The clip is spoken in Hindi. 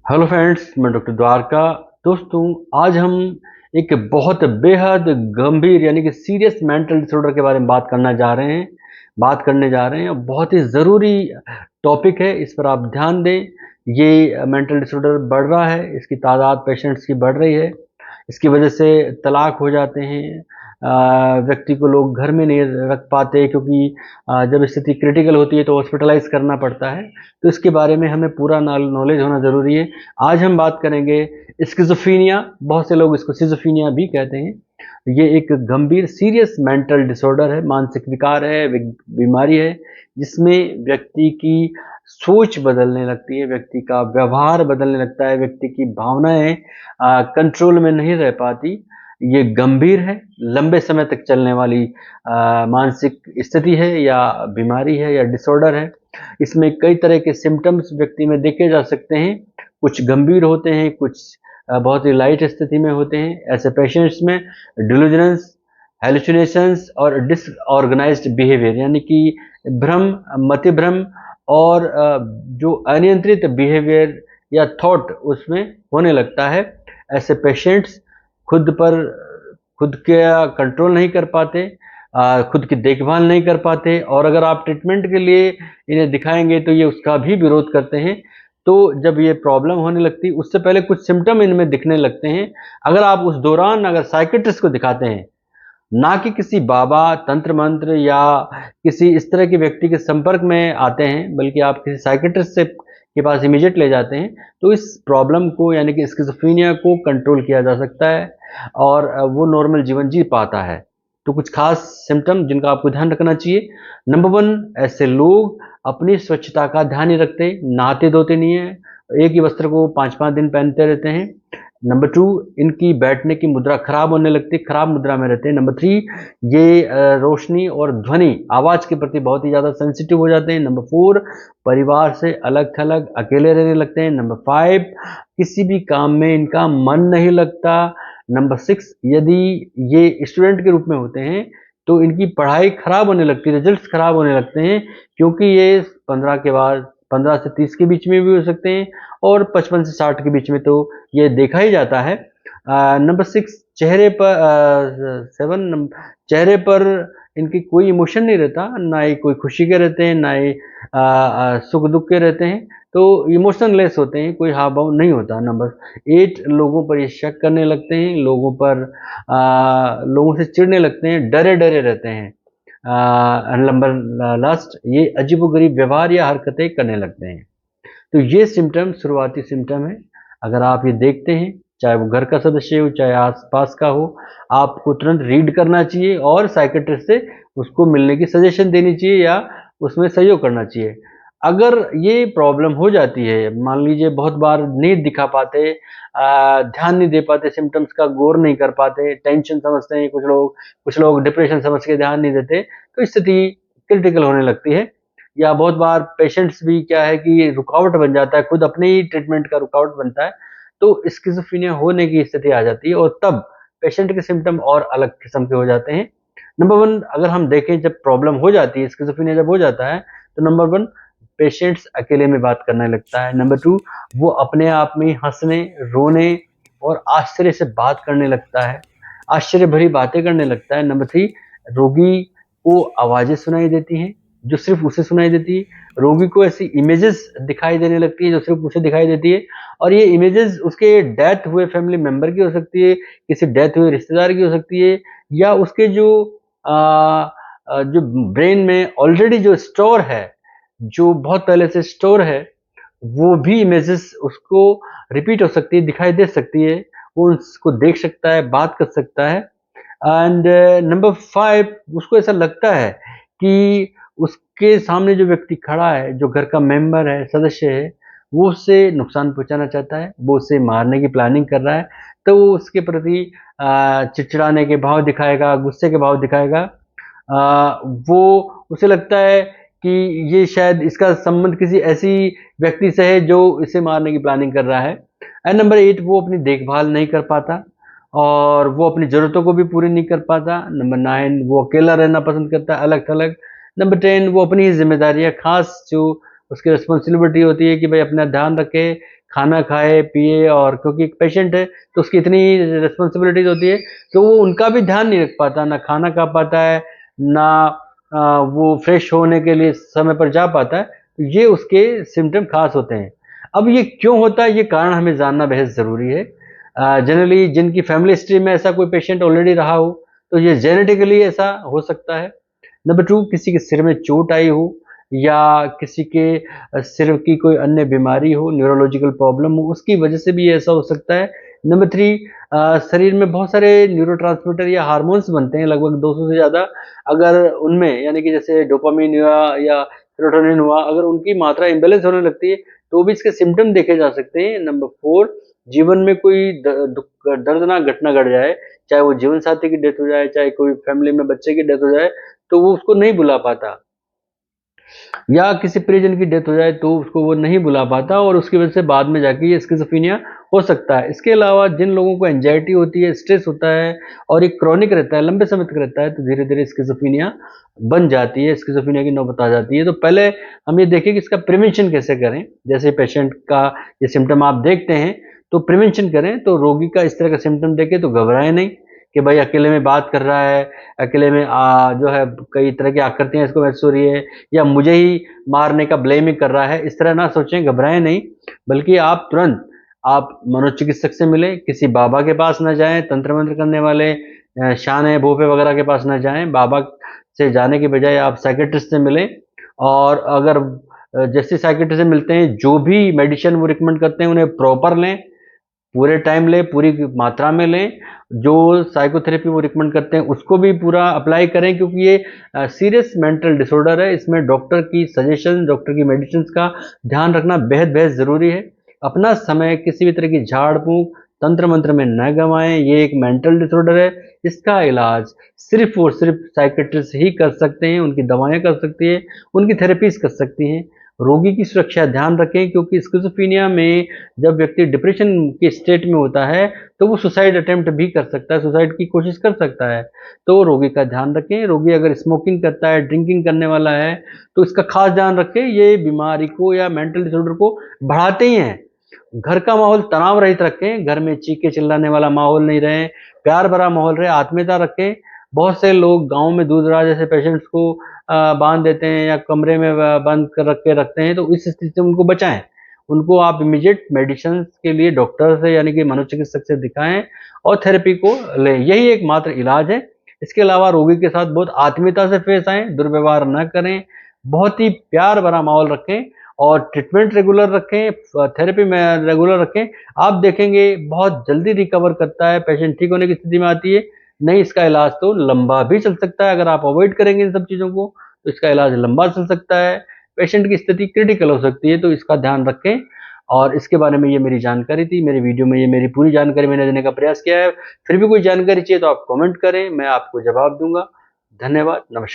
हेलो फ्रेंड्स, मैं डॉक्टर द्वारका। दोस्तों, आज हम एक बहुत बेहद गंभीर यानी कि सीरियस मेंटल डिसऑर्डर के बारे में बात करने जा रहे हैं और बहुत ही ज़रूरी टॉपिक है। इस पर आप ध्यान दें। ये मेंटल डिसऑर्डर बढ़ रहा है, इसकी तादाद पेशेंट्स की बढ़ रही है। इसकी वजह से तलाक हो जाते हैं। व्यक्ति को लोग घर में नहीं रख पाते, क्योंकि जब स्थिति क्रिटिकल होती है तो हॉस्पिटलाइज करना पड़ता है। तो इसके बारे में हमें पूरा नॉलेज होना ज़रूरी है। आज हम बात करेंगे स्किज़ोफ्रेनिया, बहुत से लोग इसको सिज़ोफ्रेनिया भी कहते हैं। ये एक गंभीर सीरियस मेंटल डिसऑर्डर है, मानसिक विकार है, बीमारी है, जिसमें व्यक्ति की सोच बदलने लगती है, व्यक्ति का व्यवहार बदलने लगता है, व्यक्ति की भावनाएं कंट्रोल में नहीं रह पाती। ये गंभीर है, लंबे समय तक चलने वाली मानसिक स्थिति है या बीमारी है या डिसऑर्डर है। इसमें कई तरह के सिम्टम्स व्यक्ति में देखे जा सकते हैं। कुछ गंभीर होते हैं, कुछ बहुत ही लाइट स्थिति में होते हैं। ऐसे पेशेंट्स में डिलूजन्स, हेलुसिनेशंस और डिसऑर्गेनाइज्ड बिहेवियर यानी कि भ्रम, मतिभ्रम और जो अनियंत्रित बिहेवियर या थॉट उसमें होने लगता है। ऐसे पेशेंट्स खुद पर खुद का कंट्रोल नहीं कर पाते, खुद की देखभाल नहीं कर पाते, और अगर आप ट्रीटमेंट के लिए इन्हें दिखाएंगे तो ये उसका भी विरोध करते हैं। तो जब ये प्रॉब्लम होने लगती है, उससे पहले कुछ सिम्टम इनमें दिखने लगते हैं। अगर आप उस दौरान अगर साइकेट्रिस्ट को दिखाते हैं, ना कि किसी बाबा, तंत्र मंत्र या किसी इस तरह के व्यक्ति के संपर्क में आते हैं, बल्कि आप किसी साइकेट्रिस्ट से के पास इमीडिएट ले जाते हैं, तो इस प्रॉब्लम को यानी कि स्किज़ोफ्रेनिया को कंट्रोल किया जा सकता है और वो नॉर्मल जीवन जी पाता है। तो कुछ खास सिम्टम जिनका आपको ध्यान रखना चाहिए। नंबर 1, ऐसे लोग अपनी स्वच्छता का ध्यान नहीं रखते, नहाते धोते नहीं है, एक ही वस्त्र को 5-5 दिन पहनते रहते हैं। नंबर 2, इनकी बैठने की मुद्रा खराब होने लगती है, खराब मुद्रा में रहते हैं। नंबर 3, ये रोशनी और ध्वनि आवाज़ के प्रति बहुत ही ज़्यादा सेंसिटिव हो जाते हैं। नंबर 4, परिवार से अलग थलग अकेले रहने लगते हैं। नंबर 5, किसी भी काम में इनका मन नहीं लगता। नंबर 6, यदि ये स्टूडेंट के रूप में होते हैं तो इनकी पढ़ाई खराब होने लगती है, रिजल्ट्स खराब होने लगते हैं, क्योंकि ये 15 के बाद 15 से 30 के बीच में भी हो सकते हैं और 55 से 60 के बीच में तो ये देखा ही जाता है। नंबर 6, चेहरे पर 7, चेहरे पर इनकी कोई इमोशन नहीं रहता, ना ही कोई खुशी के रहते हैं, ना ही सुख दुख के रहते हैं, तो इमोशनलेस होते हैं, कोई हाव भाव नहीं होता। नंबर 8, लोगों पर ये शक करने लगते हैं, लोगों से चिढ़ने लगते हैं, डरे डरे रहते हैं। नंबर लास्ट, ये अजीबोगरीब व्यवहार या हरकतें करने लगते हैं। तो ये सिम्टम शुरुआती सिम्टम है। अगर आप ये देखते हैं, चाहे वो घर का सदस्य हो, चाहे आस-पास का हो, आपको तुरंत रीड करना चाहिए और साइकियाट्रिस्ट से उसको मिलने की सजेशन देनी चाहिए या उसमें सहयोग करना चाहिए। अगर ये प्रॉब्लम हो जाती है, मान लीजिए बहुत बार नहीं दिखा पाते, ध्यान नहीं दे पाते, सिम्टम्स का गौर नहीं कर पाते, टेंशन समझते हैं कुछ लोग डिप्रेशन समझ के ध्यान नहीं देते, तो स्थिति क्रिटिकल होने लगती है। या बहुत बार पेशेंट्स भी क्या है कि रुकावट बन जाता है, खुद अपने ही ट्रीटमेंट का रुकावट बनता है, तो स्किज़ोफ्रेनिया होने की स्थिति आ जाती है और तब पेशेंट के सिम्पटम और अलग किस्म के हो जाते हैं। नंबर 1, अगर हम देखें, जब प्रॉब्लम हो जाती है, स्किज़ोफ्रेनिया जब हो जाता है, तो नंबर 1, पेशेंट्स अकेले में बात करने लगता है। नंबर 2, वो अपने आप में हँसने, रोने और आश्चर्य से बात करने लगता है, आश्चर्य भरी बातें करने लगता है। नंबर 3, रोगी को आवाज़ें सुनाई देती हैं, जो सिर्फ़ उसे सुनाई देती है। रोगी को ऐसी इमेजेस दिखाई देने लगती है, जो सिर्फ़ उसे दिखाई देती है, और ये इमेजेस उसके डेथ हुए फैमिली मेंबर की हो सकती है, किसी डेथ हुए रिश्तेदार की हो सकती है, या उसके जो ब्रेन में ऑलरेडी जो स्टोर है, जो बहुत पहले से स्टोर है, वो भी इमेजेस उसको रिपीट हो सकती है, दिखाई दे सकती है। वो उसको देख सकता है, बात कर सकता है। एंड नंबर 5, उसको ऐसा लगता है कि उसके सामने जो व्यक्ति खड़ा है, जो घर का मेंबर है, सदस्य है, वो उससे नुकसान पहुँचाना चाहता है, वो उसे मारने की प्लानिंग कर रहा है, तो वो उसके प्रति चिड़चिड़ाने के भाव दिखाएगा, गुस्से के भाव दिखाएगा। वो उसे लगता है कि ये शायद इसका संबंध किसी ऐसी व्यक्ति से है जो इसे मारने की प्लानिंग कर रहा है। एंड नंबर 8, वो अपनी देखभाल नहीं कर पाता और वो अपनी ज़रूरतों को भी पूरी नहीं कर पाता। नंबर 9, वो अकेला रहना पसंद करता है, अलग-थलग। नंबर 10, वो अपनी ज़िम्मेदारियाँ ख़ास जो उसकी रिस्पॉन्सिबिलिटी होती है कि भाई अपना ध्यान रखे, खाना खाए पिए, और क्योंकि एक पेशेंट है तो उसकी इतनी रिस्पॉन्सिबिलिटीज होती है, तो वो उनका भी ध्यान नहीं रख पाता, ना खाना खा पाता है, ना वो फ्रेश होने के लिए समय पर जा पाता है। तो ये उसके सिम्टम खास होते हैं। अब ये क्यों होता है, ये कारण हमें जानना बेहद ज़रूरी है। जनरली जिनकी फैमिली हिस्ट्री में ऐसा कोई पेशेंट ऑलरेडी रहा हो, तो ये जेनेटिकली ऐसा हो सकता है। नंबर 2, किसी के सिर में चोट आई हो, या किसी के सिर की कोई अन्य बीमारी हो, न्यूरोलॉजिकल प्रॉब्लम हो, उसकी वजह से भी ऐसा हो सकता है। नंबर 3, शरीर में बहुत सारे न्यूरोट्रांसमीटर या हार्मोन्स बनते हैं, लगभग 200 से ज़्यादा। अगर उनमें, यानी कि जैसे डोपामाइन हुआ या सेरोटोनिन हुआ, अगर उनकी मात्रा इम्बैलेंस होने लगती है, तो भी इसके सिम्पटम देखे जा सकते हैं। नंबर 4, जीवन में कोई दर्दनाक घटना घट जाए, चाहे वो जीवन साथी की डेथ हो जाए, चाहे कोई फैमिली में बच्चे की डेथ हो जाए, तो वो उसको नहीं बुला पाता, या किसी परिजन की डेथ हो जाए तो उसको वो नहीं बुला पाता, और उसकी वजह से बाद में जाके ये स्किज़ोफ्रेनिया हो सकता है। इसके अलावा जिन लोगों को एंजाइटी होती है, स्ट्रेस होता है, और ये क्रॉनिक रहता है, लंबे समय तक रहता है, तो धीरे-धीरे स्किज़ोफ्रेनिया बन जाती है, स्किज़ोफ्रेनिया की नौबत आ जाती है। तो पहले हम ये देखें कि इसका प्रिवेंशन कैसे करें। जैसे पेशेंट का ये सिम्पटम आप देखते हैं, तो प्रिवेंशन करें। तो रोगी का इस तरह का सिम्पटम देखें तो घबराएँ नहीं कि भाई अकेले में बात कर रहा है, अकेले में जो है कई तरह की आकृतियाँ इसको महसूस हो रही है, या मुझे ही मारने का ब्लेमिंग कर रहा है, इस तरह ना सोचें, घबराएं नहीं। बल्कि आप तुरंत आप मनोचिकित्सक से मिलें, किसी बाबा के पास ना जाएं, तंत्र मंत्र करने वाले शाने भोपे वगैरह के पास ना जाएं। बाबा से जाने के बजाय आप साइकेट्रिस्ट से मिलें, और अगर जैसे साइकेट्रिस्ट से मिलते हैं, जो भी मेडिसिन वो रिकमेंड करते हैं उन्हें प्रॉपर लें, पूरे टाइम लें, पूरी मात्रा में लें। जो साइकोथेरेपी वो रिकमेंड करते हैं उसको भी पूरा अप्लाई करें, क्योंकि ये सीरियस मेंटल डिसऑर्डर है। इसमें डॉक्टर की सजेशन, डॉक्टर की मेडिसिन का ध्यान रखना बेहद बेहद ज़रूरी है। अपना समय किसी भी तरह की झाड़ फूँक, तंत्र मंत्र में न गंवाएं। ये एक मेंटल डिसऑर्डर है, इसका इलाज सिर्फ और सिर्फ साइकेट्रिस्ट ही कर सकते हैं, उनकी दवाएं कर सकती है, उनकी थेरेपीज कर सकती हैं। रोगी की सुरक्षा ध्यान रखें, क्योंकि स्किज़ोफ्रेनिया में जब व्यक्ति डिप्रेशन के स्टेट में होता है, तो वो सुसाइड अटेम्प्ट भी कर सकता है, सुसाइड की कोशिश कर सकता है। तो रोगी का ध्यान रखें। रोगी अगर स्मोकिंग करता है, ड्रिंकिंग करने वाला है, तो इसका खास ध्यान रखें। ये बीमारी को या मेंटल डिसऑर्डर को बढ़ाते ही हैं। घर का माहौल तनाव रहित रखें, घर में चीखे चिल्लाने वाला माहौल नहीं रहे, प्यार भरा माहौल रहे, आत्मीयता रखें। बहुत से लोग गाँव में दूर-दराज ऐसे पेशेंट्स को बाँध देते हैं, या कमरे में बंद कर रखते हैं, तो इस स्थिति से उनको बचाएँ। उनको आप इमीडिएट मेडिसिन के लिए डॉक्टर से, यानी कि मनोचिकित्सक से दिखाएँ, और थेरेपी को लें। यही एकमात्र इलाज है। इसके अलावा रोगी के साथ बहुत आत्मीयता से पेश आएँ, दुर्व्यवहार न करें, बहुत ही प्यार भरा माहौल रखें, और ट्रीटमेंट रेगुलर रखें, थेरेपी में रेगुलर रखें। आप देखेंगे बहुत जल्दी रिकवर करता है, पेशेंट ठीक होने की स्थिति में आती है। नहीं, इसका इलाज तो लंबा भी चल सकता है। अगर आप अवॉइड करेंगे इन सब चीज़ों को, तो इसका इलाज लंबा चल सकता है। पेशेंट की स्थिति क्रिटिकल हो सकती है, तो इसका ध्यान रखें। और इसके बारे में ये मेरी जानकारी थी। मेरी वीडियो में ये मेरी पूरी जानकारी मैंने देने का प्रयास किया है। फिर भी कोई जानकारी चाहिए तो आप कमेंट करें, मैं आपको जवाब दूँगा। धन्यवाद, नमस्कार।